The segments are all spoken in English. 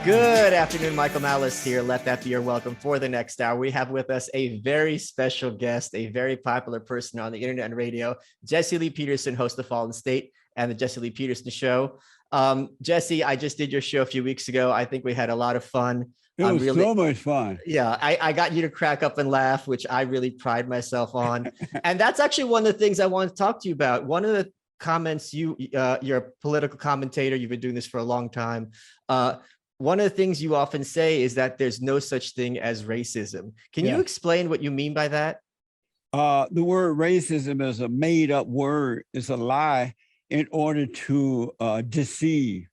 Good afternoon, Michael Malice here. Let that be your welcome for the next hour. We have with us a very special guest, a very popular person on the internet and radio, Jesse Lee Peterson, host of Fallen State and the Jesse Lee Peterson Show. Jesse, I just did your show a few weeks ago. I think we had a lot of fun. It was so much fun. Yeah, I got you to crack up and laugh, which I really pride myself on. And that's actually one of the things I want to talk to you about. One of the comments, you're a political commentator. You've been doing this for a long time. One of the things you often say is that there's no such thing as racism. Can you explain what you mean by that? The word racism is a made up word. It's a lie in order to deceive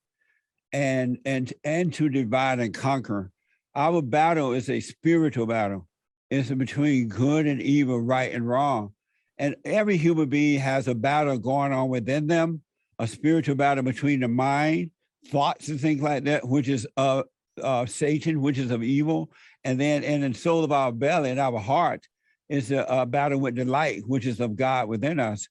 and to divide and conquer. Our battle is a spiritual battle. It's between good and evil, right and wrong. And every human being has a battle going on within them, a spiritual battle between the mind, thoughts and things like that, which is Satan, which is of evil. And then in the soul of our belly and our heart is a battle with the light, which is of God within us.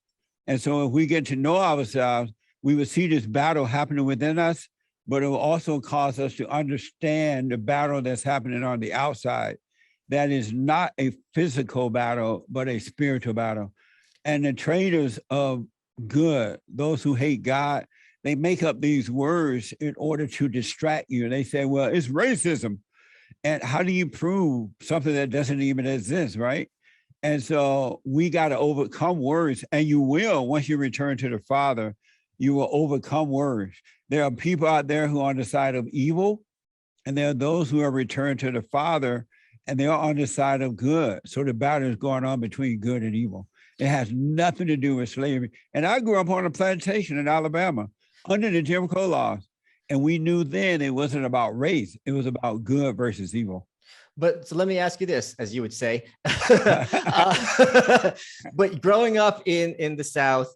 And so if we get to know ourselves, we will see this battle happening within us, but it will also cause us to understand the battle that's happening on the outside. That is not a physical battle, but a spiritual battle. And the traitors of good, those who hate God, they make up these words in order to distract you. They say, well, it's racism. And how do you prove something that doesn't even exist, right? And so we got to overcome words, and you will, once you return to the Father, you will overcome words. There are people out there who are on the side of evil, and there are those who are returned to the Father, and they are on the side of good. So the battle is going on between good and evil. It has nothing to do with slavery. And I grew up on a plantation in Alabama under the Jim Crow laws. And we knew then it wasn't about race. It was about good versus evil. But so let me ask you this, as you would say, but growing up in the South,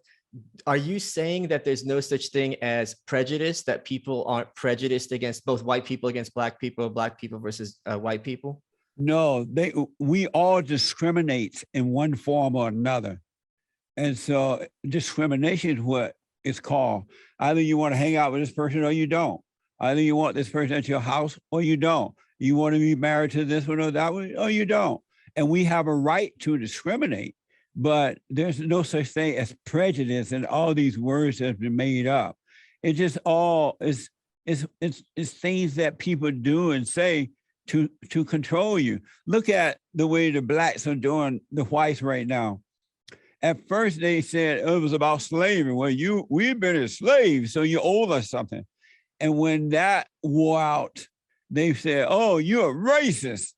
are you saying that there's no such thing as prejudice, that people aren't prejudiced against both white people against black people versus white people? No, we all discriminate in one form or another. And so discrimination is what it's called. Either you want to hang out with this person or you don't. Either you want this person at your house or you don't. You want to be married to this one or that one or you don't. And we have a right to discriminate, but there's no such thing as prejudice and all these words that have been made up. It just all is things that people do and say to control you. Look at the way the blacks are doing the whites right now. At first they said it was about slavery. Well, we've been as slaves, so you owe us something. And when that wore out, they said, oh, you're racist.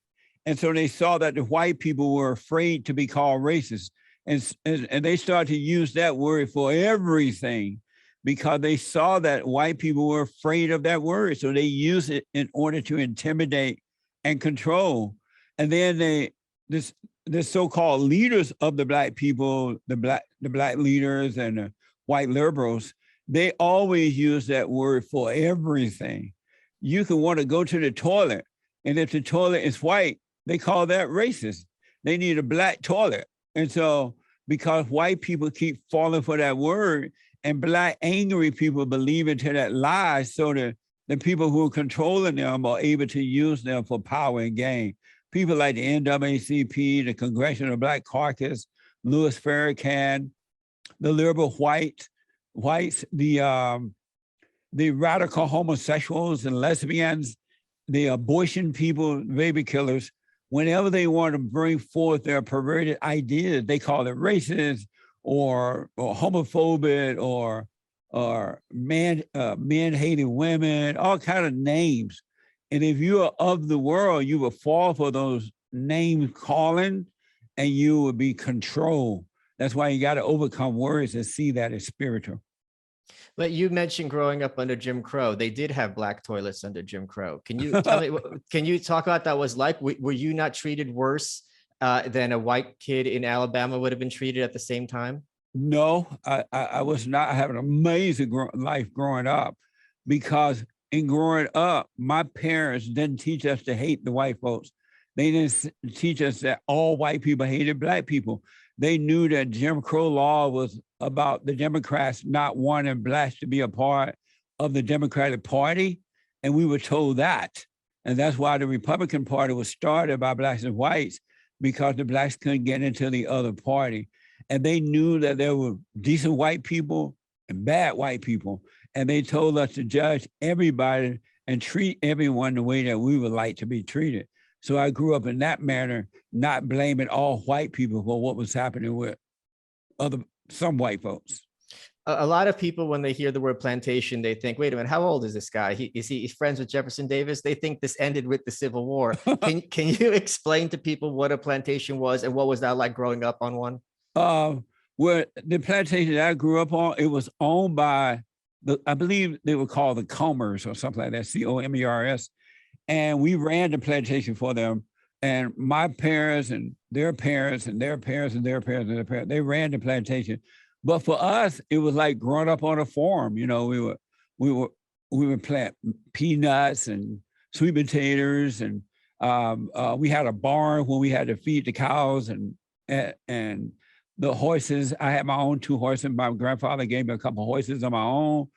And so they saw that the white people were afraid to be called racist. And they started to use that word for everything because they saw that white people were afraid of that word. So they used it in order to intimidate and control. And then the so-called leaders of the black people, the black leaders and the white liberals, they always use that word for everything. You can want to go to the toilet, and if the toilet is white, they call that racist. They need a black toilet. And so because white people keep falling for that word, and black angry people believe into that lie, so the people who are controlling them are able to use them for power and gain. People like the NAACP, the Congressional Black Caucus, Louis Farrakhan, the liberal whites, the radical homosexuals and lesbians, the abortion people, baby killers, whenever they want to bring forth their perverted ideas, they call it racist or homophobic or man-hating women, all kind of names. And if you are of the world, you will fall for those name calling and you will be controlled. That's why you got to overcome words and see that as spiritual. But you mentioned growing up under Jim Crow. They did have black toilets under Jim Crow. Can you tell me, can you talk about that was like? Were you not treated worse than a white kid in Alabama would have been treated at the same time? No, I was not. I had an amazing life growing up because in growing up, my parents didn't teach us to hate the white folks. They didn't teach us that all white people hated black people. They knew that Jim Crow law was about the Democrats not wanting blacks to be a part of the Democratic Party. And we were told that. And that's why the Republican Party was started by blacks and whites, because the blacks couldn't get into the other party. And they knew that there were decent white people and bad white people. And they told us to judge everybody and treat everyone the way that we would like to be treated. So I grew up in that manner, not blaming all white people for what was happening with some white folks. A lot of people, when they hear the word plantation, they think, wait a minute, how old is this guy? Is he friends with Jefferson Davis? They think this ended with the Civil War. Can you explain to people what a plantation was and what was that like growing up on one? Where the plantation that I grew up on, it was owned by, I believe they were called the Comers or something like that, Comers. And we ran the plantation for them. And my parents and their parents and their parents and their parents and their parents, they ran the plantation. But for us, it was like growing up on a farm. You know, we would plant peanuts and sweet potatoes, and we had a barn where we had to feed the cows and the horses. I had my own 2 horses. My grandfather gave me a couple of horses of my own.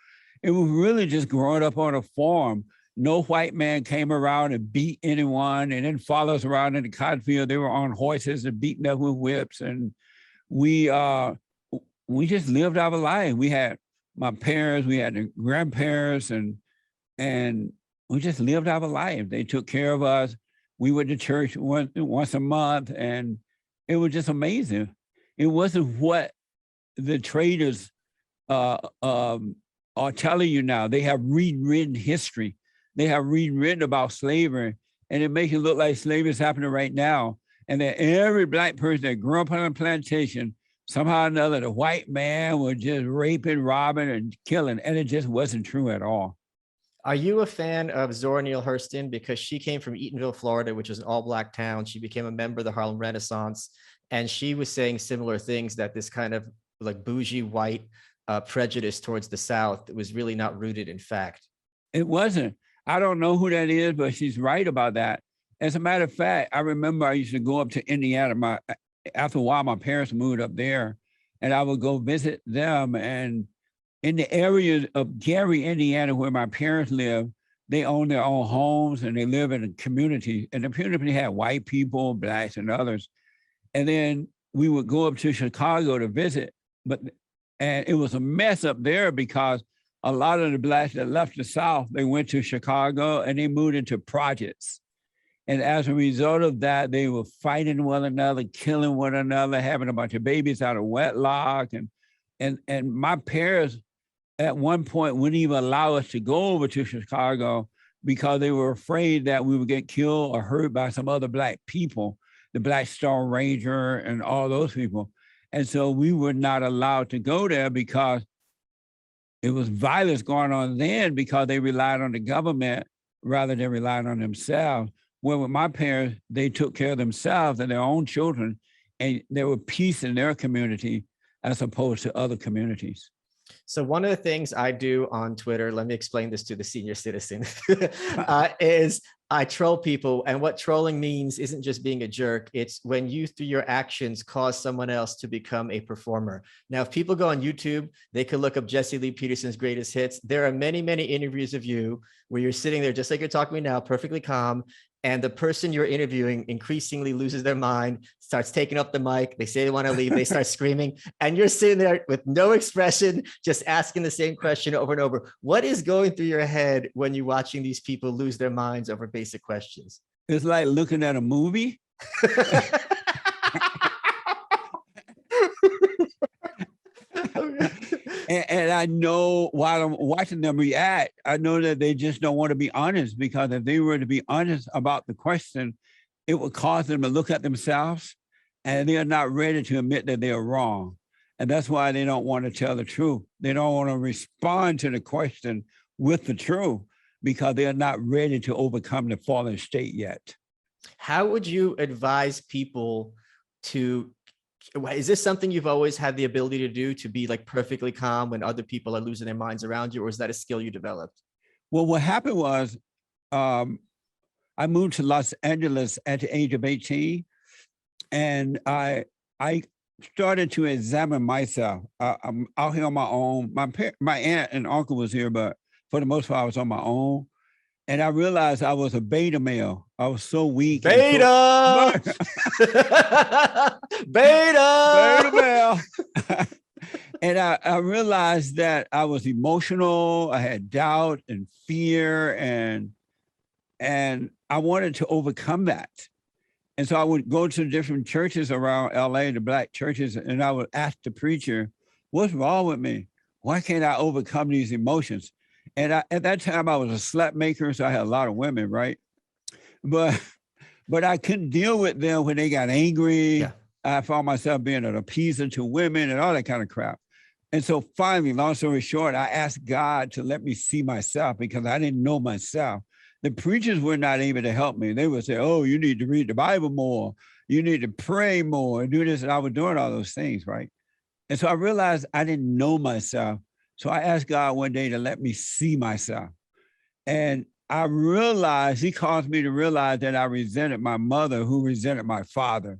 It was really just growing up on a farm. No white man came around and beat anyone and then followed us around in the cotton field. They were on horses and beaten up with whips, and we just lived our life. We had my parents, we had the grandparents, and we just lived our life. They took care of us. We went to church once a month, and it was just amazing. It wasn't what the traders are telling you now. They have rewritten history. They have rewritten about slavery, and it makes it look like slavery is happening right now. And that every black person that grew up on a plantation, somehow or another, the white man was just raping, robbing, and killing. And it just wasn't true at all. Are you a fan of Zora Neale Hurston? Because she came from Eatonville, Florida, which is an all-black town. She became a member of the Harlem Renaissance. And she was saying similar things, that this kind of like bougie white prejudice towards the South was really not rooted in fact. It wasn't. I don't know who that is, but she's right about that. As a matter of fact, I remember I used to go up to Indiana. After a while, my parents moved up there, and I would go visit them. And in the area of Gary, Indiana, where my parents live, they own their own homes and they live in a community. And the community had white people, blacks, and others. And then we would go up to Chicago to visit, and it was a mess up there because a lot of the blacks that left the South, they went to Chicago and they moved into projects. And as a result of that, they were fighting one another, killing one another, having a bunch of babies out of wedlock. And my parents at one point wouldn't even allow us to go over to Chicago because they were afraid that we would get killed or hurt by some other black people, the Black Star Ranger and all those people. And so we were not allowed to go there because it was violence going on then, because they relied on the government rather than relying on themselves. Where with my parents, they took care of themselves and their own children, and there was peace in their community as opposed to other communities. So one of the things I do on Twitter, let me explain this to the senior citizen, is I troll people. And what trolling means isn't just being a jerk. It's when you, through your actions, cause someone else to become a performer. Now, if people go on YouTube, they could look up Jesse Lee Peterson's greatest hits. There are many, many interviews of you where you're sitting there just like you're talking to me now, perfectly calm. And the person you're interviewing increasingly loses their mind, starts taking up the mic. They say they want to leave. They start screaming. And you're sitting there with no expression, just asking the same question over and over. What is going through your head when you're watching these people lose their minds over basic questions? It's like looking at a movie. And I know while I'm watching them react, I know that they just don't want to be honest, because if they were to be honest about the question, it would cause them to look at themselves, and they're not ready to admit that they're wrong. And that's why they don't want to tell the truth. They don't want to respond to the question with the truth because they're not ready to overcome the fallen state yet. How would you advise people to, is this something you've always had the ability to do, to be like perfectly calm when other people are losing their minds around you, or is that a skill you developed? Well, what happened was I moved to Los Angeles at the age of 18, and I started to examine myself. I'm out here on my own. My aunt and uncle was here, but for the most part, I was on my own. And I realized I was a beta male. I was so weak. Beta. Beta Beta. male. And I realized that I was emotional. I had doubt and fear, and I wanted to overcome that. And so I would go to different churches around LA, the Black churches, and I would ask the preacher, what's wrong with me? Why can't I overcome these emotions? And at that time, I was a slut maker, so I had a lot of women, right? But I couldn't deal with them when they got angry. Yeah. I found myself being an appeaser to women and all that kind of crap. And so finally, long story short, I asked God to let me see myself because I didn't know myself. The preachers were not able to help me. They would say, oh, you need to read the Bible more. You need to pray more and do this. And I was doing all those things, right? And so I realized I didn't know myself. So I asked God one day to let me see myself. And I realized, he caused me to realize that I resented my mother, who resented my father.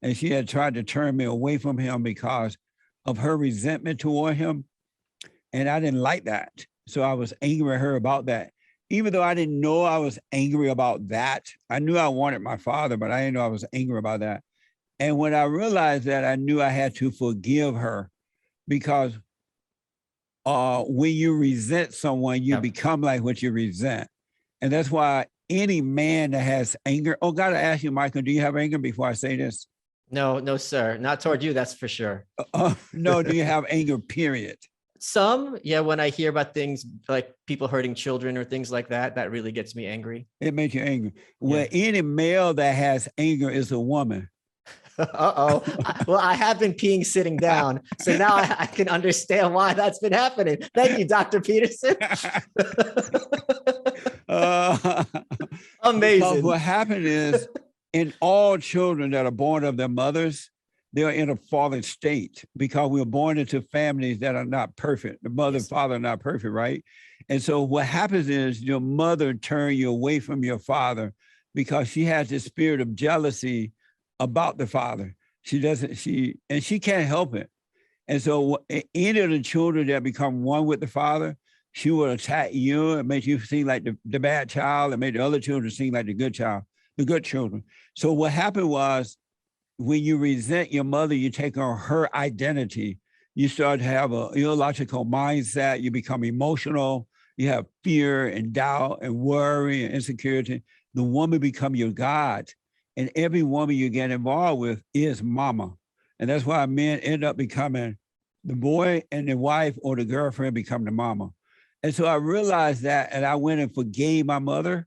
And she had tried to turn me away from him because of her resentment toward him. And I didn't like that. So I was angry at her about that. Even though I didn't know I was angry about that, I knew I wanted my father, but I didn't know I was angry about that. And when I realized that, I knew I had to forgive her because when you resent someone, you become like what you resent. And that's why any man that has anger, oh, gotta ask you, Michael, do you have anger before I say this? No, sir. Not toward you, that's for sure. No, do you have anger, period? Some, yeah, when I hear about things like people hurting children or things like that, that really gets me angry. It makes you angry. Well, any male that has anger is a woman. Uh-oh. Well, I have been peeing sitting down, so now I can understand why that's been happening. Thank you, Dr. Peterson. Amazing. What happened is, in all children that are born of their mothers, they're in a fallen state because we were born into families that are not perfect. The mother and father are not perfect, right? And so what happens is your mother turns you away from your father because she has this spirit of jealousy about the father. She can't help it. And so any of the children that become one with the father, she will attack you and make you seem like the bad child and make the other children seem like the good child, the good children. So what happened was, when you resent your mother, you take on her identity. You start to have a illogical mindset. You become emotional. You have fear and doubt and worry and insecurity. The woman become your God. And every woman you get involved with is mama. And that's why men end up becoming the boy, and the wife or the girlfriend become the mama. And so I realized that, and I went and forgave my mother.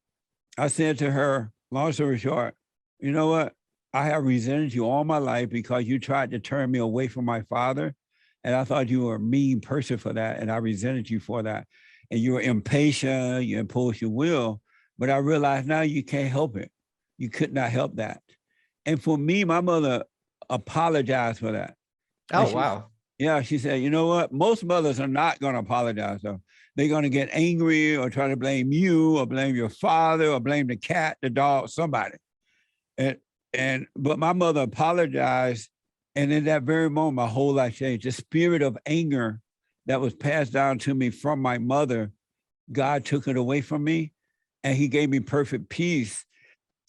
I said to her, long story short, you know what? I have resented you all my life because you tried to turn me away from my father. And I thought you were a mean person for that. And I resented you for that. And you were impatient, you imposed your will. But I realized now you can't help it. You could not help that. And for me, my mother apologized for that. Oh, wow. Yeah, she said, you know what? Most mothers are not going to apologize. So they're going to get angry or try to blame you or blame your father or blame the cat, the dog, somebody. But my mother apologized. And in that very moment, my whole life changed. The spirit of anger that was passed down to me from my mother, God took it away from me and he gave me perfect peace.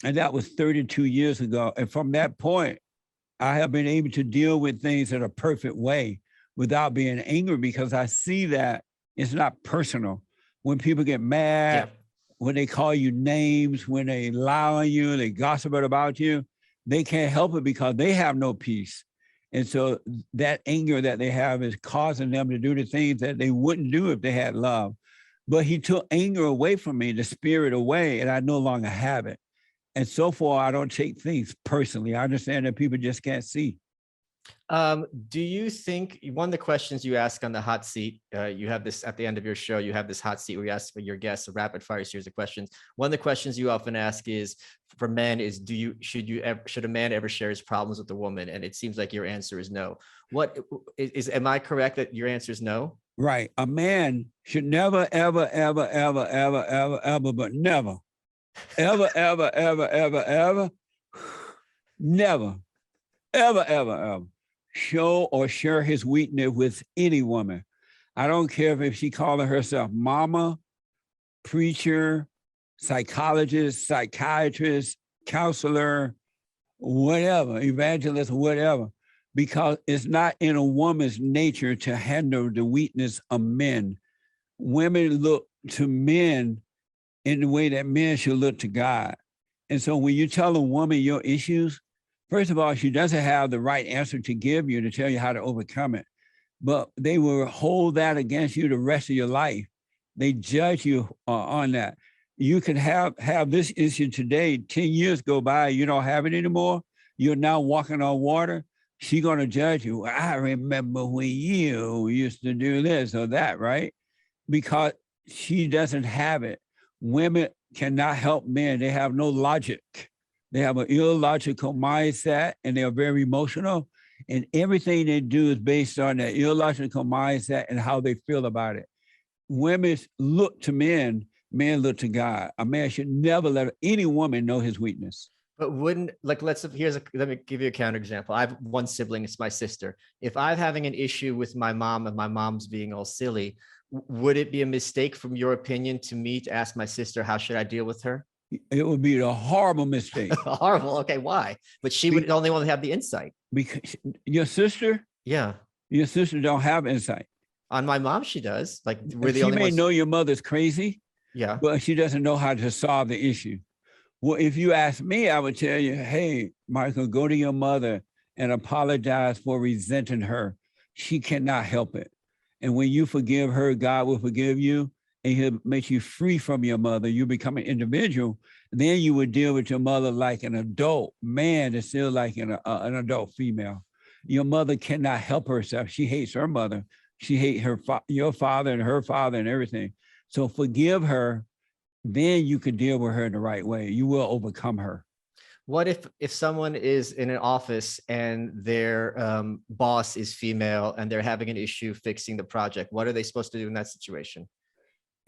And that was 32 years ago. And from that point, I have been able to deal with things in a perfect way without being angry because I see that it's not personal. When people get mad, when they call you names, when they lie on you, they gossip about you, they can't help it because they have no peace. And so that anger that they have is causing them to do the things that they wouldn't do if they had love. But he took anger away from me, the spirit away, and I no longer have it. And so far, I don't take things personally. I understand that people just can't see. Do you think, one of the questions you ask on the hot seat, you have this at the end of your show, you have this hot seat where you ask for your guests a rapid fire series of questions. One of the questions you often ask is for men is, should a man ever share his problems with a woman? And it seems like your answer is no. Am I correct that your answer is no? Right. A man should never, ever, ever, ever, ever, ever, ever, but never, ever, ever, ever, ever, ever, never, ever, ever, ever show or share his weakness with any woman. I don't care if she calling herself mama, preacher, psychologist, psychiatrist, counselor, whatever, evangelist, whatever, because it's not in a woman's nature to handle the weakness of men. Women look to men in the way that men should look to God. And so when you tell a woman your issues, first of all, she doesn't have the right answer to give you to tell you how to overcome it, but they will hold that against you the rest of your life. They judge you on that. You can have this issue today, 10 years go by, you don't have it anymore. You're now walking on water. She's going to judge you. I remember when you used to do this or that, right? Because she doesn't have it. Women cannot help men. They have no logic. They have an illogical mindset and they're very emotional. And everything they do is based on that illogical mindset and how they feel about it. Women look to men. Men look to God. A man should never let any woman know his weakness. But wouldn't, like, let me give you a counterexample. I have one sibling, it's my sister. If I'm having an issue with my mom and my mom's being all silly, would it be a mistake from your opinion to me to ask my sister, how should I deal with her? It would be a horrible mistake. Horrible. Okay, why? But she would only want to have the insight. Because your sister don't have insight. On my mom, she does. Like, we're the she only may ones. know your mother's crazy. Yeah. But she doesn't know how to solve the issue. Well, if you ask me, I would tell you, hey, Michael, go to your mother and apologize for resenting her. She cannot help it. And when you forgive her, God will forgive you and he'll make you free from your mother. You become an individual. Then you would deal with your mother like an adult man that's still like an adult female. Your mother cannot help herself. She hates her mother. She hates your father and her father and everything. So forgive her, then you can deal with her in the right way. You will overcome her. What if someone is in an office and their boss is female and they're having an issue fixing the project? What are they supposed to do in that situation?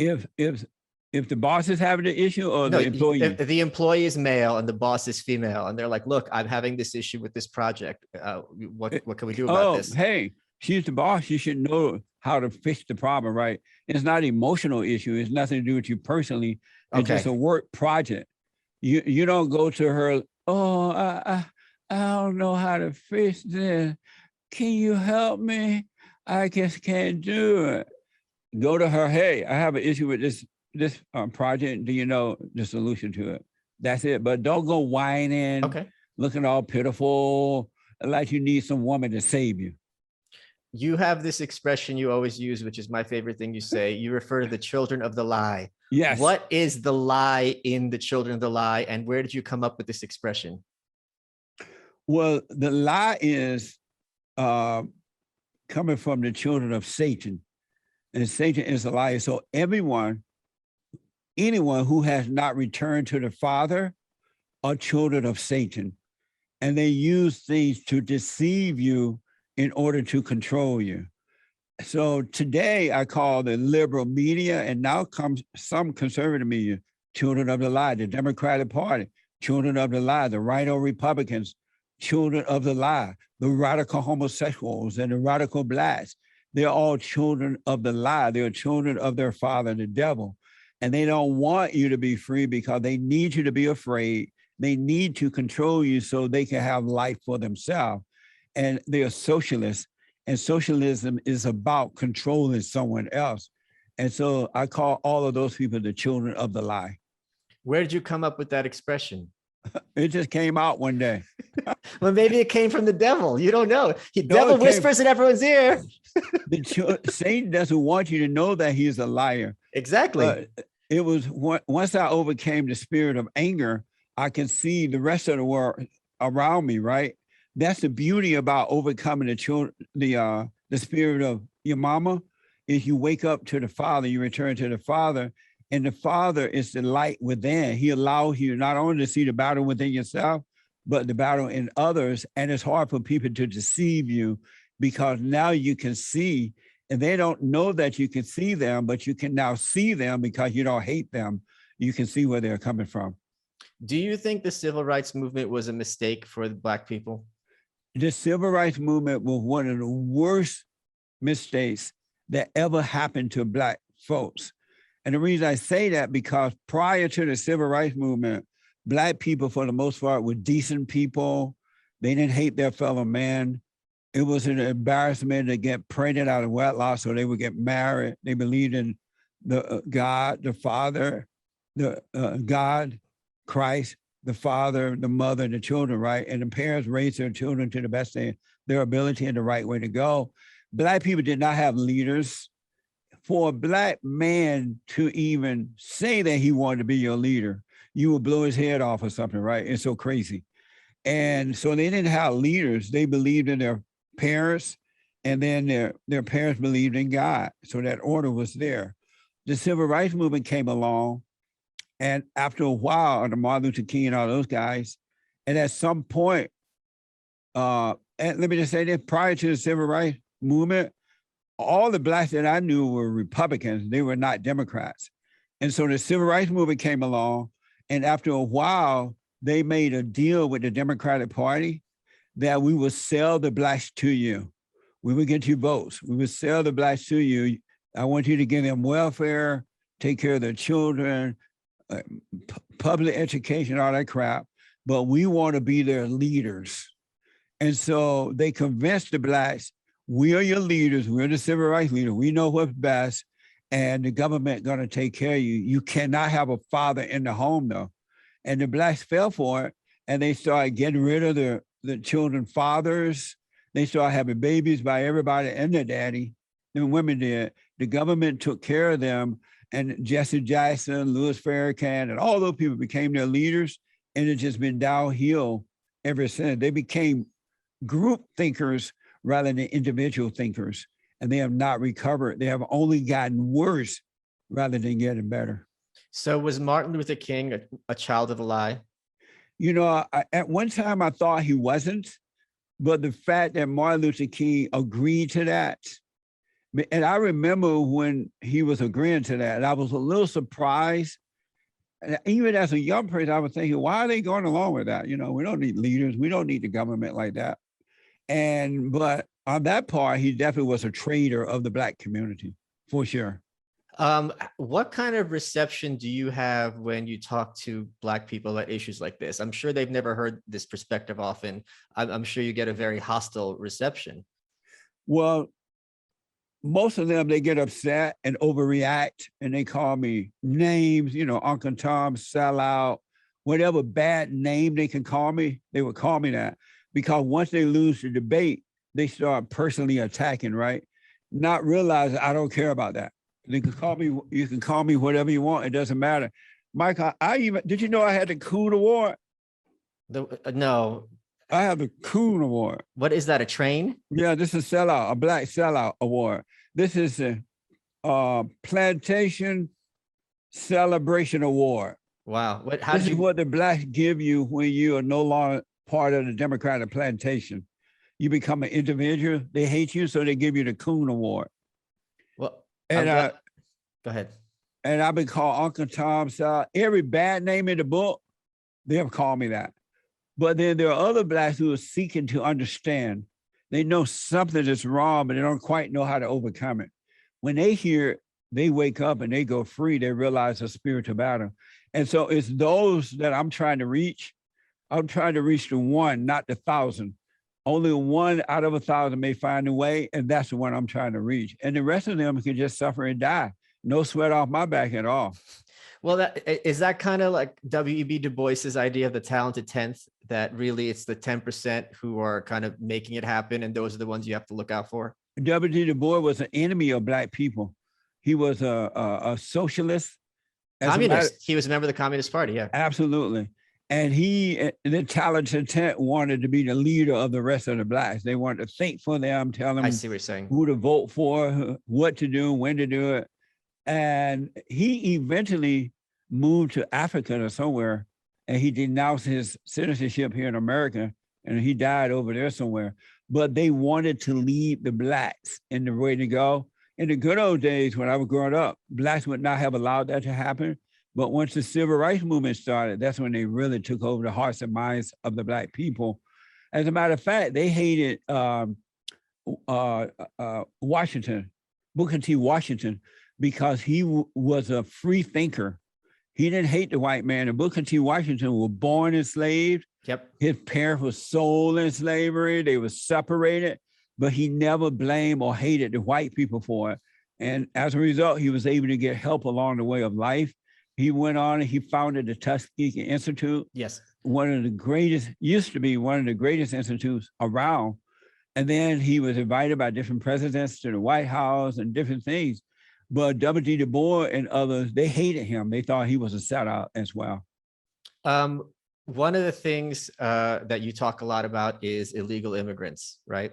If the boss is having an issue or no, the employee? If the employee is male and the boss is female and they're like, look, I'm having this issue with this project. What can we do about this? Hey, she's the boss. You should know how to fix the problem, right? It's not an emotional issue. It's nothing to do with you personally. It's just a work project. You don't go to her, oh, I don't know how to fix this. Can you help me? I just can't do it. Go to her, hey, I have an issue with this project. Do you know the solution to it? That's it. But don't go whining, looking all pitiful, like you need some woman to save you. You have this expression you always use, which is my favorite thing you say. You refer to the children of the lie. Yes. What is the lie in the children of the lie, and where did you come up with this expression? Well, the lie is coming from the children of Satan, and Satan is a liar. So anyone who has not returned to the Father are children of Satan, and they use things to deceive you in order to control you. So today I call the liberal media, and now comes some conservative media, children of the lie, the Democratic Party, children of the lie, the rhino Republicans, children of the lie, the radical homosexuals and the radical blacks. They're all children of the lie. They're children of their father, the devil. And they don't want you to be free because they need you to be afraid. They need to control you so they can have life for themselves. And they're socialists, and socialism is about controlling someone else. And so I call all of those people the children of the lie. Where did you come up with that expression? It just came out one day. Well, maybe it came from the devil. You don't know. The devil whispers in everyone's ear. Satan doesn't want you to know that he's a liar. Exactly. It was once I overcame the spirit of anger, I can see the rest of the world around me, right? That's the beauty about overcoming the spirit of your mama, is you wake up to the Father, you return to the Father, and the Father is the light within. He allows you not only to see the battle within yourself, but the battle in others. And it's hard for people to deceive you because now you can see, and they don't know that you can see them, but you can now see them because you don't hate them. You can see where they're coming from. Do you think the civil rights movement was a mistake for the Black people? The civil rights movement was one of the worst mistakes that ever happened to Black folks. And the reason I say that, because prior to the civil rights movement, Black people, for the most part, were decent people. They didn't hate their fellow man. It was an embarrassment to get pregnant out of wedlock, so they would get married. They believed in the God, the Father, the God, Christ, the Father, the mother, the children, right? And the parents raised their children to the best of their ability and the right way to go. Black people did not have leaders. For a Black man to even say that he wanted to be your leader, you would blow his head off or something, right? It's so crazy. And so they didn't have leaders. They believed in their parents, and then their parents believed in God. So that order was there. The civil rights movement came along, and after a while, under Martin Luther King and all those guys, and at some point, and let me just say this, prior to the civil rights movement, all the Blacks that I knew were Republicans. They were not Democrats. And so the civil rights movement came along, and after a while, they made a deal with the Democratic Party that we would sell the Blacks to you. We would get you votes. We would sell the Blacks to you. I want you to give them welfare, take care of their children, public education, all that crap. But we want to be their leaders. And so they convinced the Blacks, we are your leaders. We're the civil rights leaders. We know what's best, and the government going to take care of you. You cannot have a father in the home, though. And the Blacks fell for it, and they started getting rid of the children's fathers. They started having babies by everybody and their daddy. The women did. The government took care of them, and Jesse Jackson, Louis Farrakhan, and all those people became their leaders, and it's just been downhill ever since. They became group thinkers rather than individual thinkers, and they have not recovered. They have only gotten worse rather than getting better. So was Martin Luther King a child of a lie? You know, at one time I thought he wasn't, but the fact that Martin Luther King agreed to that, and I remember when he was agreeing to that, and I was a little surprised. And even as a young person, I was thinking, why are they going along with that? You know, we don't need leaders. We don't need the government like that. But on that part, he definitely was a traitor of the Black community, for sure. What kind of reception do you have when you talk to Black people at issues like this? I'm sure they've never heard this perspective often. I'm sure you get a very hostile reception. Well, most of them, they get upset and overreact, and they call me names, you know, Uncle Tom, sellout, whatever bad name they can call me, they would call me that. Because once they lose the debate, they start personally attacking, right? Not realizing I don't care about that. You can call me whatever you want. It doesn't matter. Mike, did you know I had the Coon Award? No. I have the Coon Award. What is that, a train? Yeah, this is a Black Sellout Award. This is a Plantation Celebration Award. Wow. This is what the Blacks give you when you are no longer part of the Democratic plantation. You become an individual. They hate you, so they give you the Coon Award. Well, and go ahead. And I've been called Uncle Tom. So every bad name in the book, they have called me that. But then there are other Blacks who are seeking to understand. They know something is wrong, but they don't quite know how to overcome it. When they hear it, they wake up and they go free. They realize a spiritual battle. And so it's those that I'm trying to reach. I'm trying to reach the one, not the 1,000. Only one out of 1,000 may find a way, and that's the one I'm trying to reach. And the rest of them can just suffer and die. No sweat off my back at all. Well, is that kind of like W.E.B. Du Bois's idea of the talented 10th, that really it's the 10% who are kind of making it happen, and those are the ones you have to look out for? W.E.B. Du Bois was an enemy of Black people. He was a socialist. Communist. He was a member of the Communist Party, yeah. Absolutely. And the talented 10th wanted to be the leader of the rest of the Blacks. They wanted to think for them, tell them I see what you're saying. Who to vote for, what to do, when to do it. And he eventually moved to Africa or somewhere, and he denounced his citizenship here in America, and he died over there somewhere. But they wanted to lead the Blacks in the way to go. In the good old days when I was growing up, Blacks would not have allowed that to happen. But once the civil rights movement started, that's when they really took over the hearts and minds of the Black people. As a matter of fact, they hated Washington, Booker T. Washington, because he was a free thinker. He didn't hate the white man. And Booker T. Washington was born enslaved. Yep. His parents were sold in slavery. They were separated, but he never blamed or hated the white people for it. And as a result, he was able to get help along the way of life. He went on and he founded the Tuskegee Institute. Yes. Used to be one of the greatest institutes around. And then he was invited by different presidents to the White House and different things. But W.D. Du Bois and others, they hated him. They thought he was a sellout as well. One of the things that you talk a lot about is illegal immigrants, right?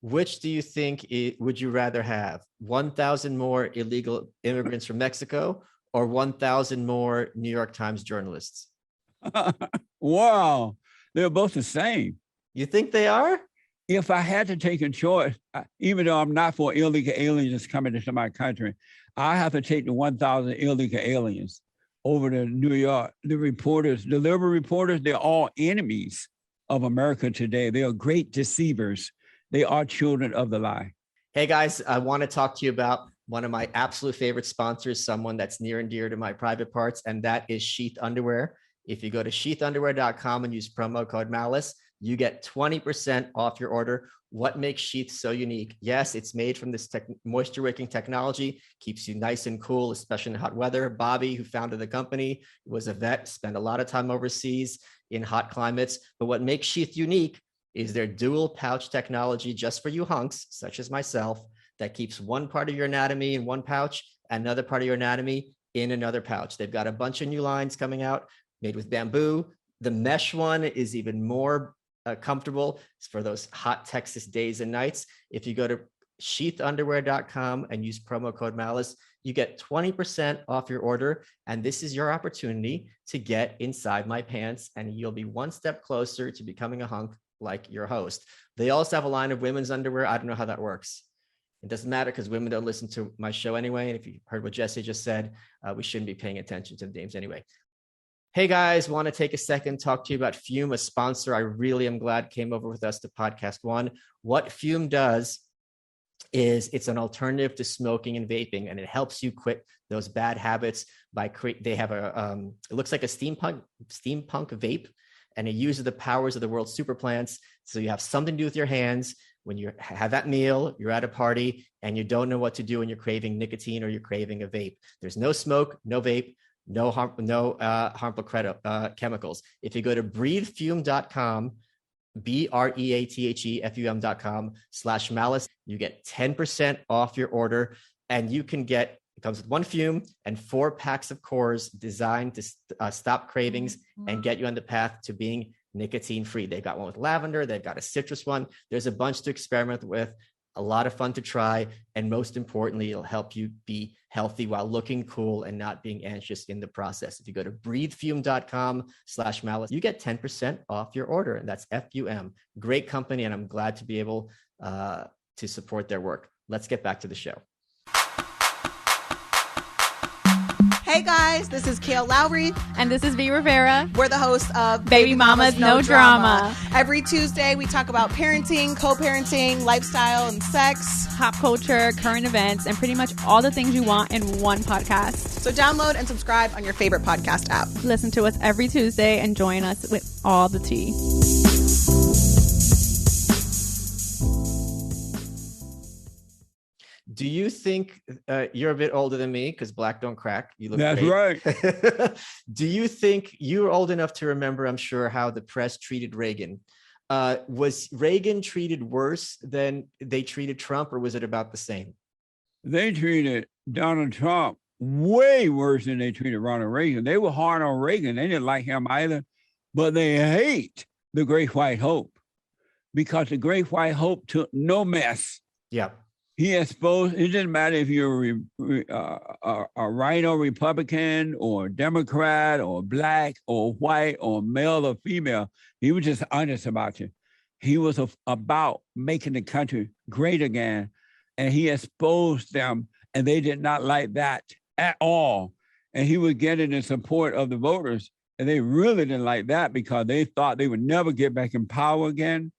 Which do you think would you rather have? 1,000 more illegal immigrants from Mexico or 1,000 more New York Times journalists? Wow, they're both the same. You think they are? If I had to take a choice, even though I'm not for illegal aliens coming into my country, I have to take the 1,000 illegal aliens over to New York. The reporters, the liberal reporters, they're all enemies of America today. They are great deceivers. They are children of the lie. Hey guys, I want to talk to you about one of my absolute favorite sponsors, someone that's near and dear to my private parts, and that is Sheath Underwear. If you go to sheathunderwear.com and use promo code Malice, you get 20% off your order. What makes Sheath so unique? Yes, it's made from this moisture wicking technology, keeps you nice and cool, especially in hot weather. Bobby, who founded the company, was a vet, spent a lot of time overseas in hot climates. But what makes Sheath unique is their dual pouch technology just for you hunks, such as myself, that keeps one part of your anatomy in one pouch, another part of your anatomy in another pouch. They've got a bunch of new lines coming out made with bamboo. The mesh one is even more comfortable for those hot Texas days and nights. If you go to sheathunderwear.com and use promo code Malice, you get 20% off your order. And this is your opportunity to get inside my pants, and you'll be one step closer to becoming a hunk like your host. They also have a line of women's underwear. I don't know how that works. It doesn't matter because women don't listen to my show anyway. And if you heard what Jesse just said, we shouldn't be paying attention to the names anyway. Hey guys, want to take a second, talk to you about Fume, a sponsor I really am glad came over with us to Podcast One. What Fume does is it's an alternative to smoking and vaping, and it helps you quit those bad habits by they have a it looks like a steampunk vape, and it uses the powers of the world's super plants. So you have something to do with your hands when you have that meal, you're at a party, and you don't know what to do when you're craving nicotine or you're craving a vape. There's no smoke, no vape, no harmful chemicals. If you go to breathefume.com, BREATHEFUM.com/Malice, you get 10% off your order, and you can get, it comes with one fume and 4 packs of cores designed to stop cravings and get you on the path to being nicotine free. They've got one with lavender. They've got a citrus one. There's a bunch to experiment with. A lot of fun to try. And most importantly, it'll help you be healthy while looking cool and not being anxious in the process. If you go to breathefume.com/Malice, you get 10% off your order. And that's FUM. Great company. And I'm glad to be able to support their work. Let's get back to the show. Hey guys, this is Kale Lowry. And this is V. Rivera. We're the hosts of Baby Mama's No Drama. Every Tuesday, we talk about parenting, co-parenting, lifestyle, and sex. Pop culture, current events, and pretty much all the things you want in one podcast. So download and subscribe on your favorite podcast app. Listen to us every Tuesday and join us with all the tea. Do you think you're a bit older than me because black don't crack? You look That's great. right. Do you think you're old enough to remember, I'm sure, how the press treated Reagan? Was Reagan treated worse than they treated Trump, or was it about the same? They treated Donald Trump way worse than they treated Ronald Reagan. They were hard on Reagan. They didn't like him either, but they hate the Great White Hope because the Great White Hope took no mess. Yeah. He exposed, it didn't matter if you're a rhino Republican or Democrat or black or white or male or female. He was just honest about you. He was about making the country great again. And he exposed them, and they did not like that at all. And he was getting the support of the voters. And they really didn't like that because they thought they would never get back in power again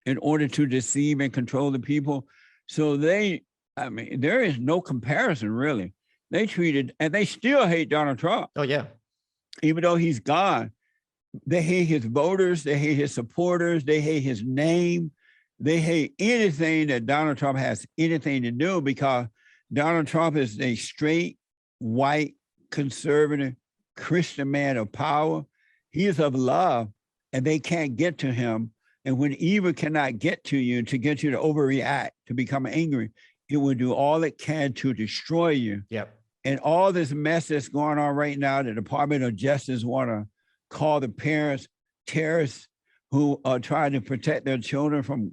in order to deceive and control the people. So there is no comparison, really. They treated, and they still hate Donald Trump. Oh, yeah. Even though he's gone, they hate his voters, they hate his supporters, they hate his name, they hate anything that Donald Trump has anything to do, because Donald Trump is a straight, white, conservative, Christian man of power. He is of love, and they can't get to him. And when evil cannot get to you, to get you to overreact, to become angry, it will do all it can to destroy you. Yep. And all this mess that's going on right now, the Department of Justice want to call the parents terrorists who are trying to protect their children from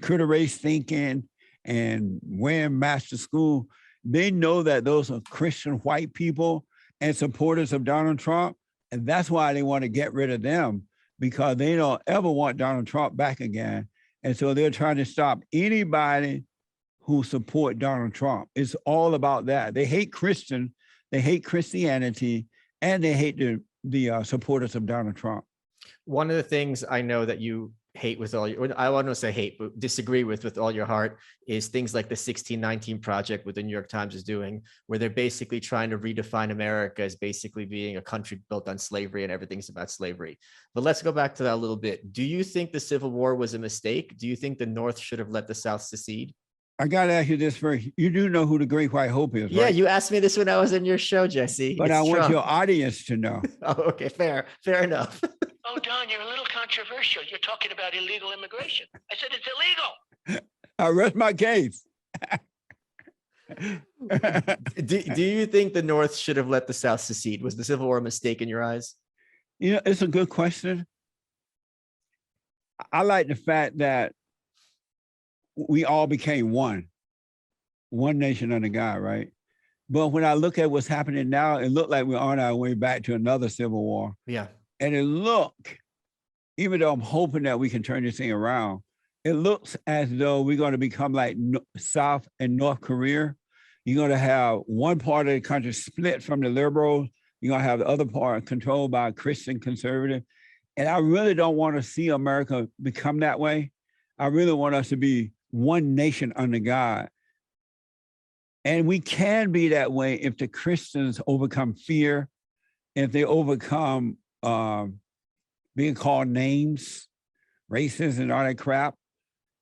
critical race thinking and wearing masks to school. They know that those are Christian white people and supporters of Donald Trump. And that's why they want to get rid of them, because they don't ever want Donald Trump back again. And so they're trying to stop anybody who support Donald Trump. It's all about that. They hate Christian, they hate Christianity, and they hate the supporters of Donald Trump. One of the things I know that you hate with all your, I want to say hate, but disagree with all your heart, is things like the 1619 Project, what the New York Times is doing, where they're basically trying to redefine America as basically being a country built on slavery and everything's about slavery. But let's go back to that a little bit. Do you think the Civil War was a mistake? Do you think the North should have let the South secede? I got to ask you this first. You do know who the Great White Hope is, right? Yeah, you asked me this when I was in your show, Jesse. But I want your audience to know. Oh, okay, fair enough. Oh, Don, you're a little controversial. You're talking about illegal immigration. I said it's illegal. I rest my case. do you think the North should have let the South secede? Was the Civil War a mistake in your eyes? You know, it's a good question. I like the fact that we all became one nation under God, right? But when I look at what's happening now, it looked like we're on our way back to another civil war. Yeah. And it looked, even though I'm hoping that we can turn this thing around, it looks as though we're going to become like South and North Korea. You're going to have one part of the country split from the liberals. You're going to have the other part controlled by Christian conservative. And I really don't want to see America become that way. I really want us to be one nation under God. And we can be that way if the Christians overcome fear, if they overcome being called names, races and all that crap.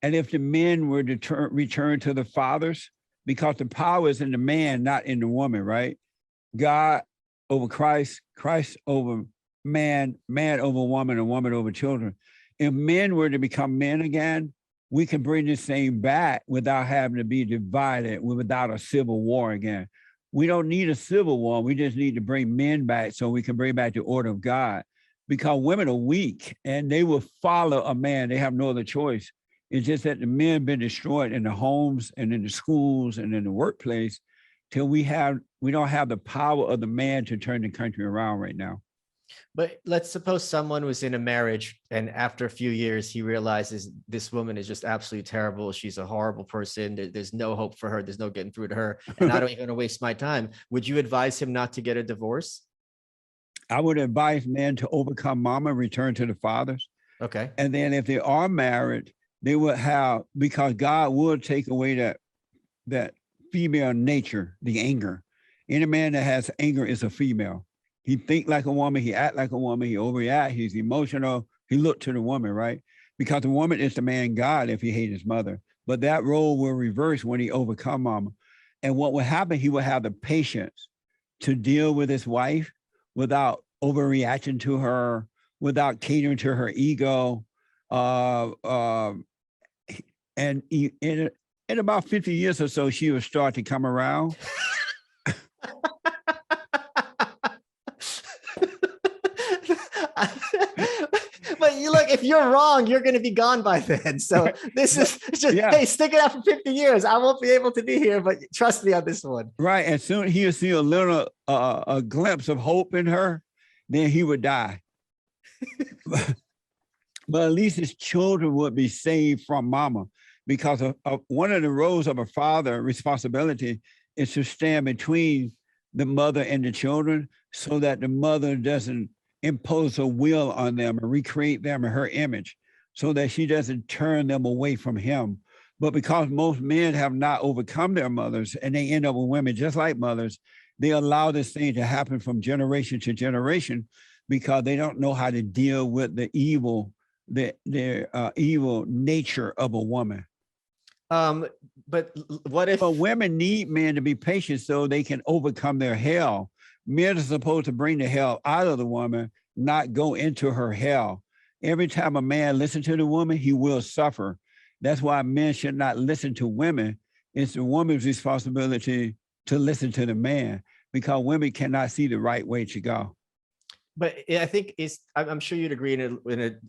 And if the men were to return to the fathers, because the power is in the man, not in the woman, right? God over Christ, Christ over man, man over woman, and woman over children. If men were to become men again, we can bring this thing back without having to be divided, without a civil war again. We don't need a civil war. We just need to bring men back so we can bring back the order of God, because women are weak and they will follow a man. They have no other choice. It's just that the men have been destroyed in the homes and in the schools and in the workplace till we don't have the power of the man to turn the country around right now. But let's suppose someone was in a marriage and after a few years, he realizes this woman is just absolutely terrible. She's a horrible person. There's no hope for her. There's no getting through to her. And I don't even want to waste my time. Would you advise him not to get a divorce? I would advise men to overcome mama, return to the fathers. Okay. And then if they are married, they would have, because God will take away that female nature, the anger. Any man that has anger is a female. He think like a woman, he act like a woman, he overreact, he's emotional, he look to the woman, right? Because the woman is the man God if he hate his mother. But that role will reverse when he overcome mama. And what will happen, he will have the patience to deal with his wife without overreacting to her, without catering to her ego. And in about 50 years or so, she will start to come around. But you look, if you're wrong, you're going to be gone by then. So this is just, Hey, stick it out for 50 years. I won't be able to be here, but trust me on this one. Right. And soon he'll see a little, a glimpse of hope in her, then he would die. But at least his children would be saved from mama, because one of the roles of a father responsibility is to stand between the mother and the children so that the mother doesn't impose a will on them and recreate them in her image, so that she doesn't turn them away from him. But because most men have not overcome their mothers and they end up with women just like mothers, they allow this thing to happen from generation to generation because they don't know how to deal with the evil, evil nature of a woman. But what if women need men to be patient so they can overcome their hell? Men are supposed to bring the hell out of the woman, not go into her hell. Every time a man listens to the woman, he will suffer. That's why men should not listen to women. It's the woman's responsibility to listen to the man because women cannot see the right way to go. But I think I'm sure you'd agree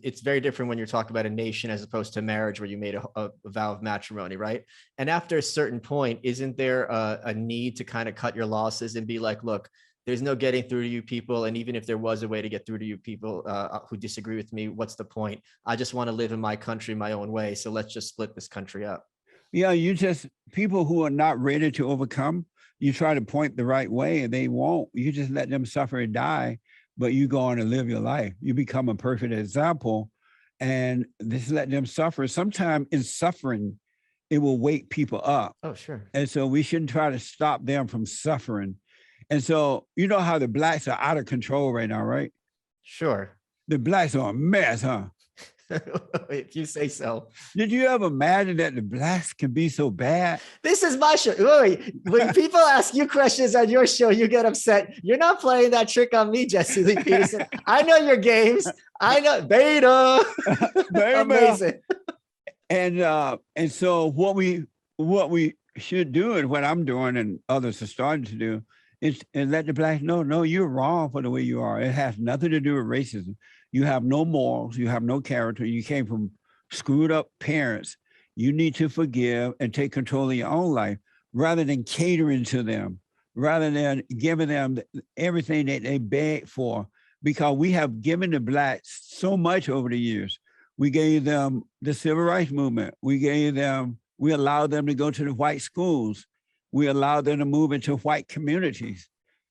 it's very different when you're talking about a nation as opposed to marriage where you made a vow of matrimony, right? And after a certain point, isn't there a need to kind of cut your losses and be like, look, there's no getting through to you people. And even if there was a way to get through to you people who disagree with me, what's the point? I just want to live in my country my own way. So let's just split this country up. Yeah, people who are not ready to overcome, you try to point the right way and they won't. You just let them suffer and die, but you go on and live your life. You become a perfect example and just let them suffer. Sometimes in suffering, it will wake people up. Oh, sure. And so we shouldn't try to stop them from suffering. And so, you know how the blacks are out of control right now, right? Sure. The blacks are a mess, huh? If you say so. Did you ever imagine that the blacks can be so bad? This is my show. Wait, when people ask you questions on your show, you get upset. You're not playing that trick on me, Jesse Lee Peterson. I know your games. I know beta. Amazing. And so what we should do and what I'm doing and others are starting to do is let the blacks know, no, you're wrong for the way you are. It has nothing to do with racism. You have no morals. You have no character. You came from screwed up parents. You need to forgive and take control of your own life rather than catering to them, rather than giving them everything that they beg for, because we have given the blacks so much over the years. We gave them the civil rights movement. We allowed them to go to the white schools. We allowed them to move into white communities.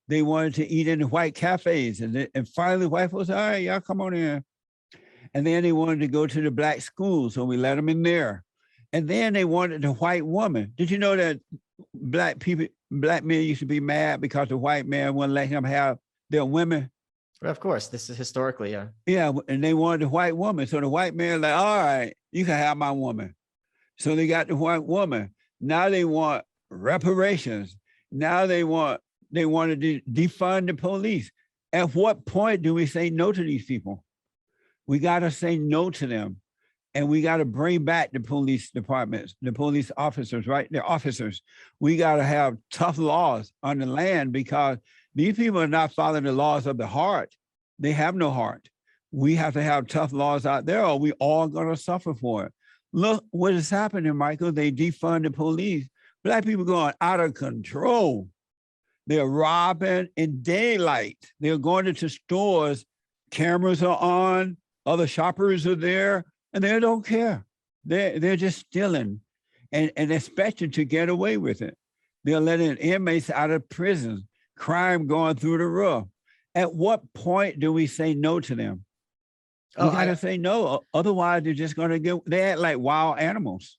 They wanted to eat in the white cafes. And finally, white folks said, all right, y'all come on in. And then they wanted to go to the black schools, so we let them in there. And then they wanted the white woman. Did you know that black men used to be mad because the white man wouldn't let him have their women? Well, of course, this is historically, yeah. Yeah, and they wanted the white woman. So the white man like, all right, you can have my woman. So they got the white woman. Now they want reparations. Now they want to defund the police. At what point do we say no to these people? We got to say no to them. And we got to bring back the police departments, the police officers, right? They're officers. We got to have tough laws on the land because these people are not following the laws of the heart. They have no heart. We have to have tough laws out there or we all going to suffer for it. Look what is happening, Michael. They defund the police. Black people going out of control. They're robbing in daylight. They're going into stores. Cameras are on. Other shoppers are there, and they don't care. They're just stealing and expecting to get away with it. They're letting inmates out of prison. Crime going through the roof. At what point do we say no to them? We gotta say no. Otherwise, they're just going to they act like wild animals.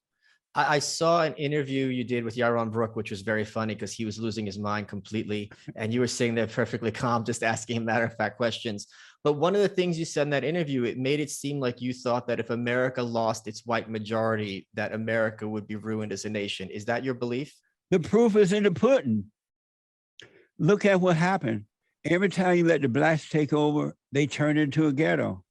I saw an interview you did with Yaron Brook, which was very funny because he was losing his mind completely. And you were sitting there perfectly calm, just asking him matter-of-fact questions. But one of the things you said in that interview, it made it seem like you thought that if America lost its white majority, that America would be ruined as a nation. Is that your belief? The proof is in the pudding. Look at what happened. Every time you let the blacks take over, they turn into a ghetto.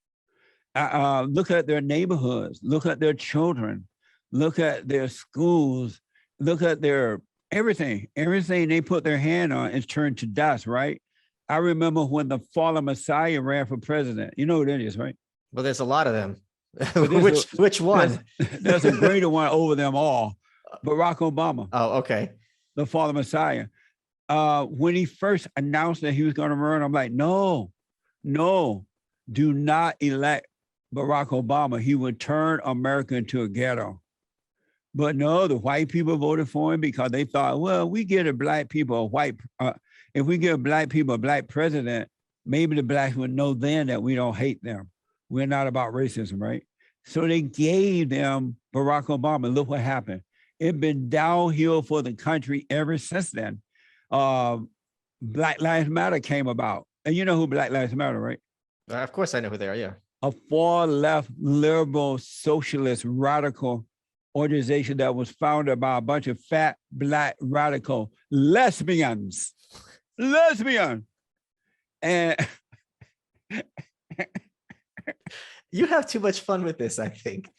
Look at their neighborhoods. Look at their children. Look at their schools, look at their everything they put their hand on is turned to dust, right? I remember when the fallen Messiah ran for president. You know who that is, right? Well, there's a lot of them. Which one? There's a greater one over them all, Barack Obama. Oh, okay. The fallen Messiah. When he first announced that he was going to run, I'm like, no, do not elect Barack Obama. He would turn America into a ghetto. But no, the white people voted for him because they thought, well, we give the black people if we give black people a black president, maybe the blacks would know then that we don't hate them. We're not about racism, right? So they gave them Barack Obama. Look what happened. It's been downhill for the country ever since then. Black Lives Matter came about. And you know who Black Lives Matter, right? Of course I know who they are, yeah. A far left, liberal, socialist, radical organization that was founded by a bunch of fat, black, radical lesbians. And You have too much fun with this, I think.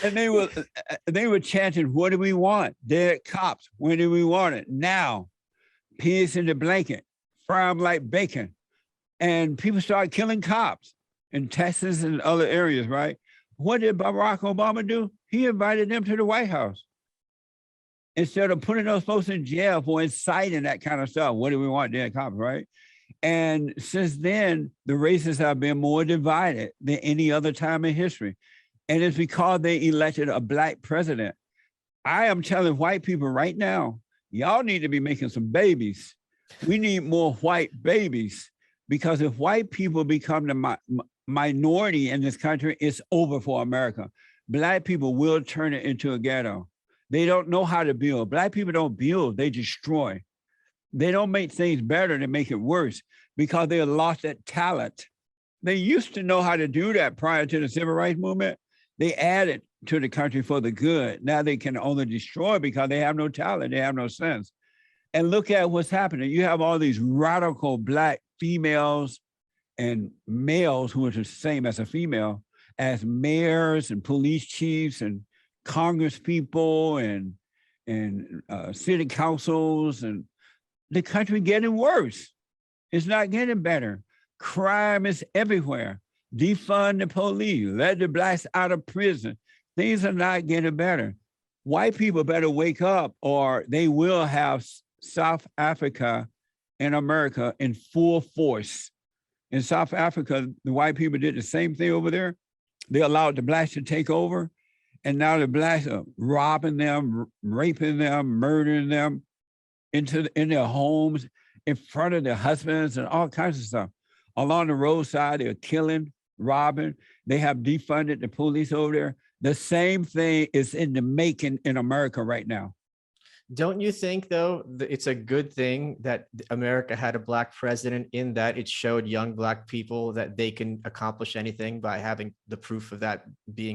and they were chanting, what do we want? Dead cops. When do we want it? Now. Pigs in the blanket, fry them like bacon. And people started killing cops in Texas and other areas, right? What did Barack Obama do? He invited them to the White House. Instead of putting those folks in jail for inciting that kind of stuff. What do we want? Dead cops, right? And since then, the races have been more divided than any other time in history. And it's because they elected a black president. I am telling white people right now, y'all need to be making some babies. We need more white babies, because if white people become the minority in this country, it's over for America. Black people will turn it into a ghetto. They don't know how to build. Black people don't build, they destroy. They don't make things better, they make it worse, because they lost that talent. They used to know how to do that prior to the civil rights movement. They added to the country for the good. Now they can only destroy because they have no talent, they have no sense. And look at what's happening. You have all these radical black females and males who are the same as a female, as mayors and police chiefs and Congress people and city councils, and the country getting worse. It's not getting better. Crime is everywhere. Defund the police, let the blacks out of prison. Things are not getting better. White people better wake up, or they will have South Africa and America in full force. In South Africa, the white people did the same thing over there. They allowed the blacks to take over, and now the blacks are robbing them, raping them, murdering them in their homes, in front of their husbands, and all kinds of stuff. Along the roadside, they're killing, robbing. They have defunded the police over there. The same thing is in the making in America right now. Don't you think, though, that it's a good thing that America had a black president, in that it showed young black people that they can accomplish anything by having the proof of that,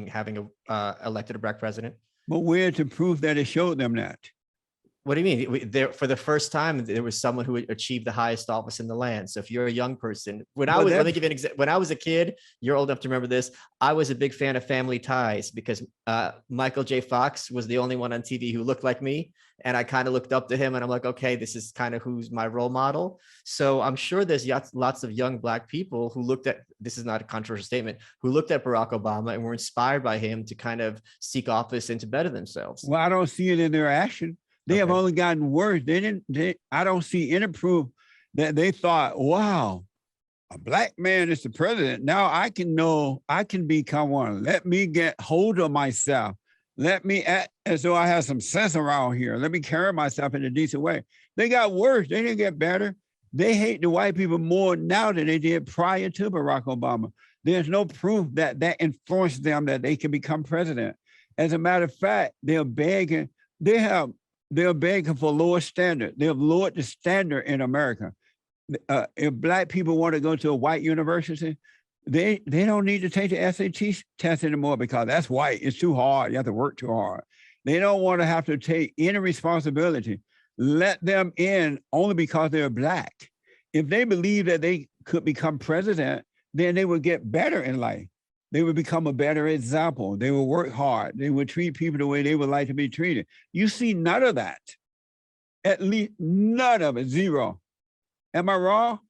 having elected a black president? But where's the proof that it showed them that? What do you mean? For the first time, there was someone who achieved the highest office in the land. So if you're a young person, let me give you an example. When I was a kid, you're old enough to remember this, I was a big fan of Family Ties, because Michael J. Fox was the only one on TV who looked like me. And I kind of looked up to him, and I'm like, okay, this is kind of who's my role model. So I'm sure there's lots of young black people who looked at, this is not a controversial statement, who looked at Barack Obama and were inspired by him to kind of seek office and to better themselves. Well, I don't see it in their action. They have only gotten worse. I don't see any proof that they thought, wow, a black man is the president. Now I can become one. Let me get hold of myself. Let me act as though I have some sense around here. Let me carry myself in a decent way. They got worse. They didn't get better. They hate the white people more now than they did prior to Barack Obama. There's no proof that influenced them that they can become president. As a matter of fact, they're begging. They're begging for lower standard. They have lowered the standard in America. If black people want to go to a white university, they don't need to take the SAT test anymore, because that's white. It's too hard. You have to work too hard. They don't want to have to take any responsibility. Let them in only because they're black. If they believe that they could become president, then they would get better in life. They would become a better example. They would work hard. They would treat people the way they would like to be treated. You see none of that. At least none of it, zero. Am I wrong?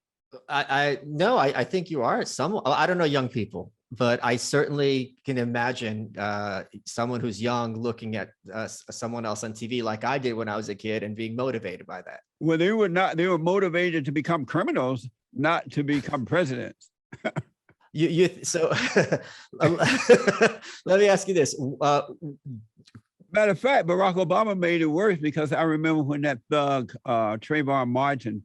No, I think you are. I don't know young people, but I certainly can imagine someone who's young looking at someone else on TV like I did when I was a kid and being motivated by that. Well, they were motivated to become criminals, not to become presidents. So let me ask you this. Matter of fact, Barack Obama made it worse, because I remember when that thug, Trayvon Martin,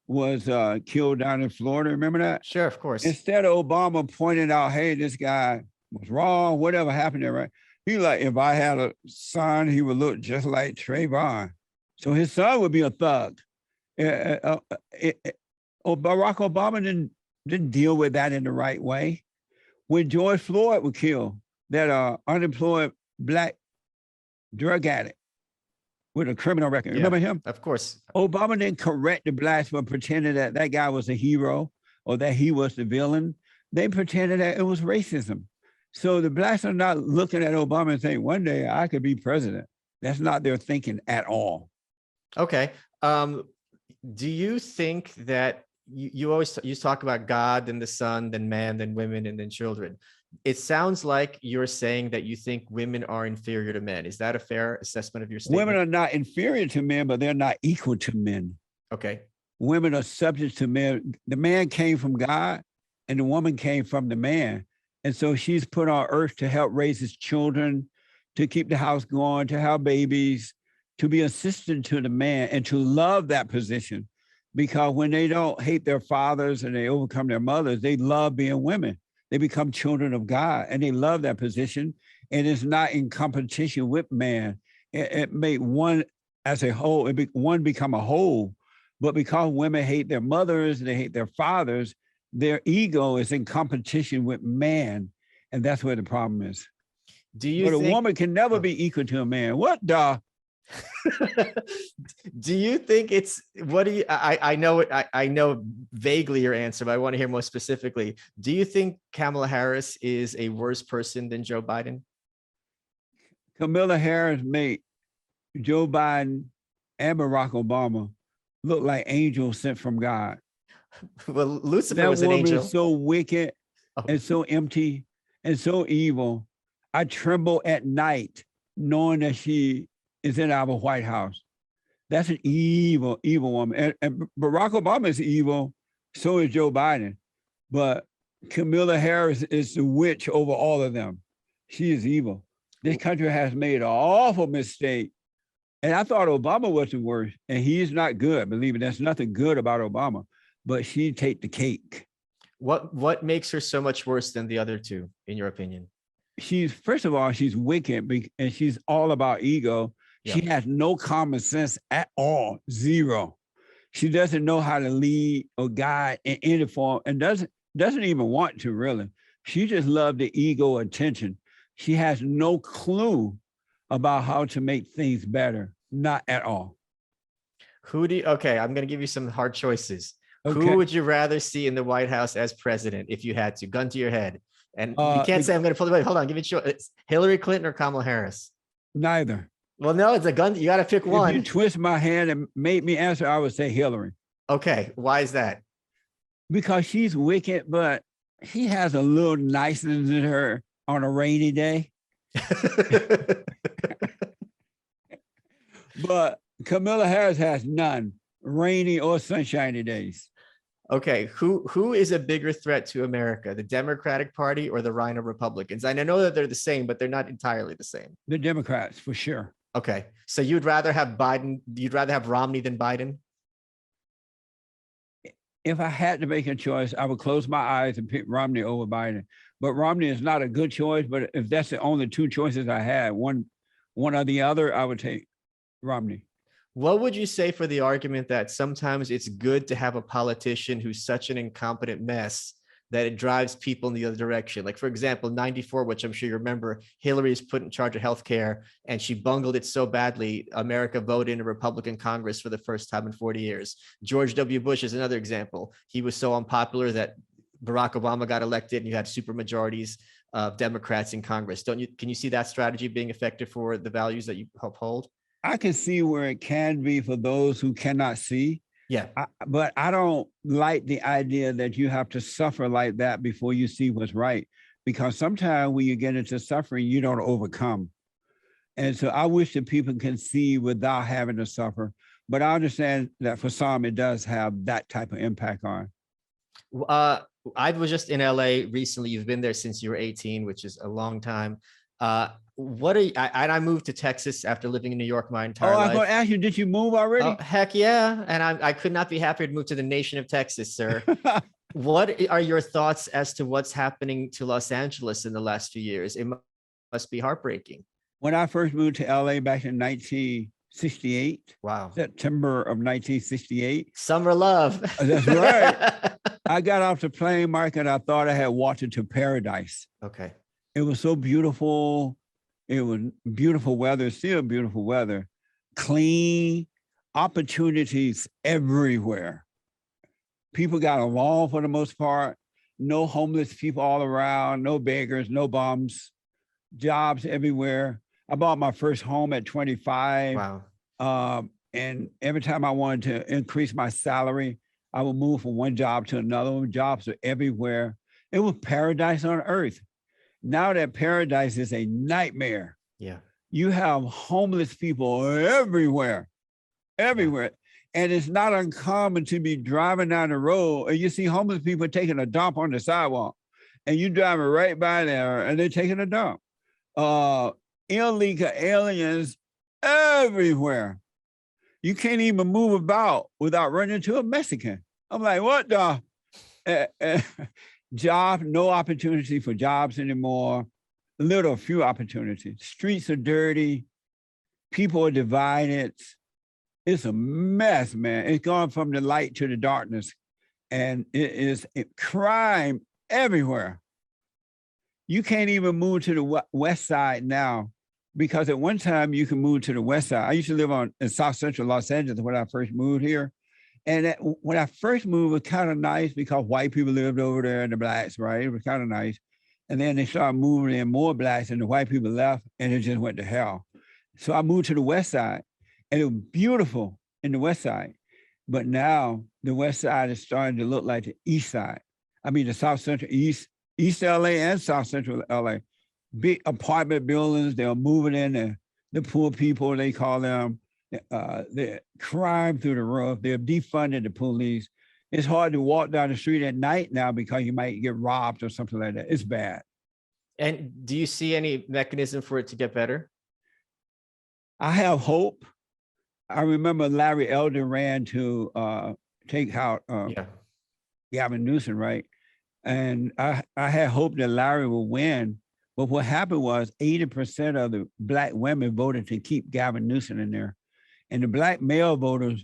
was killed down in Florida. Remember that? Sure, of course. Instead of Obama pointing out, hey, this guy was wrong, whatever happened there, right? He like, if I had a son, he would look just like Trayvon. So his son would be a thug. Barack Obama didn't deal with that in the right way. When George Floyd was killed, that unemployed Black drug addict with a criminal record. Yeah, Remember him? of course. Obama didn't correct the Blacks for pretending that that guy was a hero or that he was the villain. They pretended that it was racism. So the Blacks are not looking at Obama and saying, one day I could be president. That's not their thinking at all. Okay. Do you think that you always talk about God, then the son, then man, then women, and then children? It sounds like you're saying that you think women are inferior to men. Is that a fair assessment of your statement? Women are not inferior to men, but they're not equal to men. Okay. Women are subject to men. The man came from God and the woman came from the man. And so she's put on earth to help raise his children, to keep the house going, to have babies, to be assistant to the man and to love that position. Because when they don't hate their fathers and they overcome their mothers, they love being women. They become children of God and they love that position. And it's not in competition with man. It made one as a whole, one become a whole. But because women hate their mothers and they hate their fathers, their ego is in competition with man. And that's where the problem is. Do you But think a woman can never be equal to a man. What the? Do you think it's what do you I know it I know vaguely your answer, but I want to hear more specifically. Do you think Kamala Harris is a worse person than Joe Biden? Kamala Harris made Joe Biden and Barack Obama look like angels sent from God. Well, Lucifer That was an woman angel. is so wicked and so empty and so evil. I tremble at night knowing that she is in our White House. That's an evil, evil woman. And Barack Obama is evil, so is Joe Biden. But Kamala Harris is the witch over all of them. She is evil. This country has made an awful mistake. And I thought Obama was the worst, and he is not good. Believe me, there's nothing good about Obama, but she take the cake. What makes her so much worse than the other two, in your opinion? She's, first of all, she's wicked and she's all about ego. She has no common sense at all, zero. She doesn't know how to lead or guide in any form and doesn't even want to really. She just loves the ego attention. She has no clue about how to make things better, not at all. Okay, I'm going to give you some hard choices. Okay. Who would you rather see in the White House as president if you had to? Gun to your head. And you can't say I'm going to pull the. Hold on, give me a choice. It's Hillary Clinton or Kamala Harris? Neither. Well, no, it's a gun. You got to pick one. If you twist my hand and made me answer, I would say Hillary. Okay, why is that? Because she's wicked, but she has a little niceness in her on a rainy day. But Kamala Harris has none, rainy or sunshiny days. Okay, who is a bigger threat to America, the Democratic Party or the Rhino Republicans? And I know that they're the same, but they're not entirely the same. The Democrats, for sure. Okay, so you'd rather have Biden, you'd rather have Romney than Biden? If I had to make a choice, I would close my eyes and pick Romney over Biden. But Romney is not a good choice, but if that's the only two choices I had, one or the other, I would take Romney. What would you say for the argument that sometimes it's good to have a politician who's such an incompetent mess that it drives people in the other direction? Like, for example, 94, which I'm sure you remember, Hillary is put in charge of healthcare and she bungled it so badly, America voted in a Republican Congress for the first time in 40 years. George W. Bush is another example. He was so unpopular that Barack Obama got elected and you had super majorities of Democrats in Congress. Can you see that strategy being effective for the values that you uphold? I can see where it can be for those who cannot see. Yeah. But I don't like the idea that you have to suffer like that before you see what's right. Because sometimes when you get into suffering, you don't overcome. And so I wish that people can see without having to suffer. But I understand that for some, it does have that type of impact on. I was just in LA recently. You've been there since you were 18, which is a long time. I moved to Texas after living in New York my entire life. I was going to ask you, did you move already? Oh, heck yeah. And I could not be happier to move to the nation of Texas, sir. What are your thoughts as to what's happening to Los Angeles in the last few years? must be heartbreaking. When I first moved to LA back in 1968, Wow. September of 1968. Summer love. That's right. I got off the plane, Mark, and I thought I had walked into paradise. Okay. It was so beautiful. It was beautiful weather, still beautiful weather, clean, opportunities everywhere. People got along for the most part. No homeless people all around, no beggars, no bums, jobs everywhere. I bought my first home at 25. Wow. And every time I wanted to increase my salary, I would move from one job to another one. Jobs are everywhere. It was paradise on earth. Now that paradise is a nightmare. Yeah. You have homeless people everywhere, everywhere. And it's not uncommon to be driving down the road and you see homeless people taking a dump on the sidewalk and you driving right by there and they're taking a dump. Illegal aliens everywhere. You can't even move about without running into a Mexican. I'm like, what the? Job, no opportunity for jobs anymore. Few opportunities. Streets are dirty. People are divided. It's a mess, man. It's gone from the light to the darkness. And it is crime everywhere. You can't even move to the west side now because at one time you can move to the west side. I used to live in South Central Los Angeles when I first moved here. And when I first moved, it was kind of nice because white people lived over there and the blacks, right? It was kind of nice. And then they started moving in more blacks and the white people left and it just went to hell. So I moved to the west side and it was beautiful in the west side. But now the west side is starting to look like the east side. I mean, the South Central, East LA and South Central LA. Big apartment buildings, they're moving in, the poor people, they call them. The crime through the roof. They're defunded the police. It's hard to walk down the street at night now because you might get robbed or something like that. It's bad. And do you see any mechanism for it to get better? I have hope. I remember Larry Elder ran to take out Gavin Newsom, right? And I had hope that Larry would win. But what happened was 80% of the Black women voted to keep Gavin Newsom in there. And the Black male voters,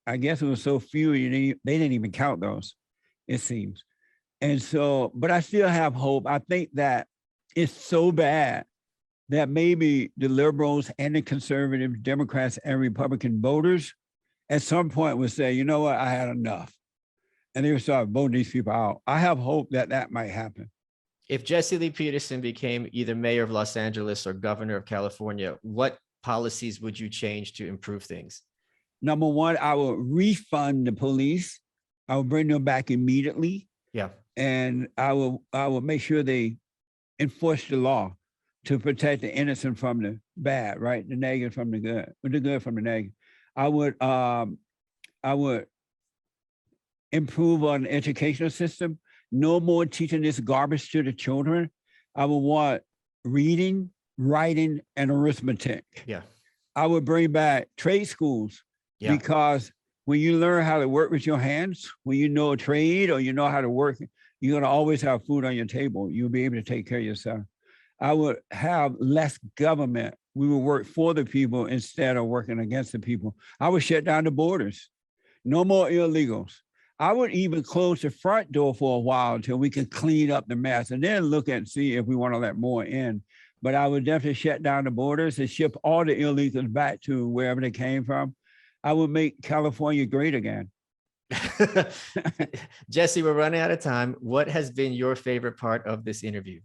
I guess it was so few, they didn't even count those, it seems. And so, but I still have hope. I think that it's so bad that maybe the liberals and the conservative Democrats and Republican voters at some point would say, you know what, I had enough. And they would start voting these people out. I have hope that that might happen. If Jesse Lee Peterson became either mayor of Los Angeles or governor of California, what policies would you change to improve things? Number one, I will refund the police. I will bring them back immediately. Yeah. And I will make sure they enforce the law to protect the innocent from the bad, right? The negative from the good, or the good from the negative. I would improve on the educational system. No more teaching this garbage to the children. I would want reading, writing, and arithmetic. Yeah. I would bring back trade schools because when you learn how to work with your hands, when you know a trade or you know how to work, you're going to always have food on your table. You'll be able to take care of yourself. I would have less government. We would work for the people instead of working against the people. I would shut down the borders. No more illegals. I would even close the front door for a while until we can clean up the mess and then look and see if we want to let more in. But I would definitely shut down the borders and ship all the illegals back to wherever they came from. I would make California great again. Jesse, we're running out of time. What has been your favorite part of this interview?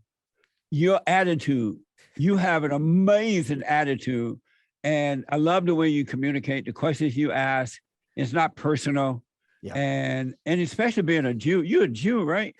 Your attitude. You have an amazing attitude. And I love the way you communicate, the questions you ask. It's not personal. Yeah. And especially being a Jew. You're a Jew, right?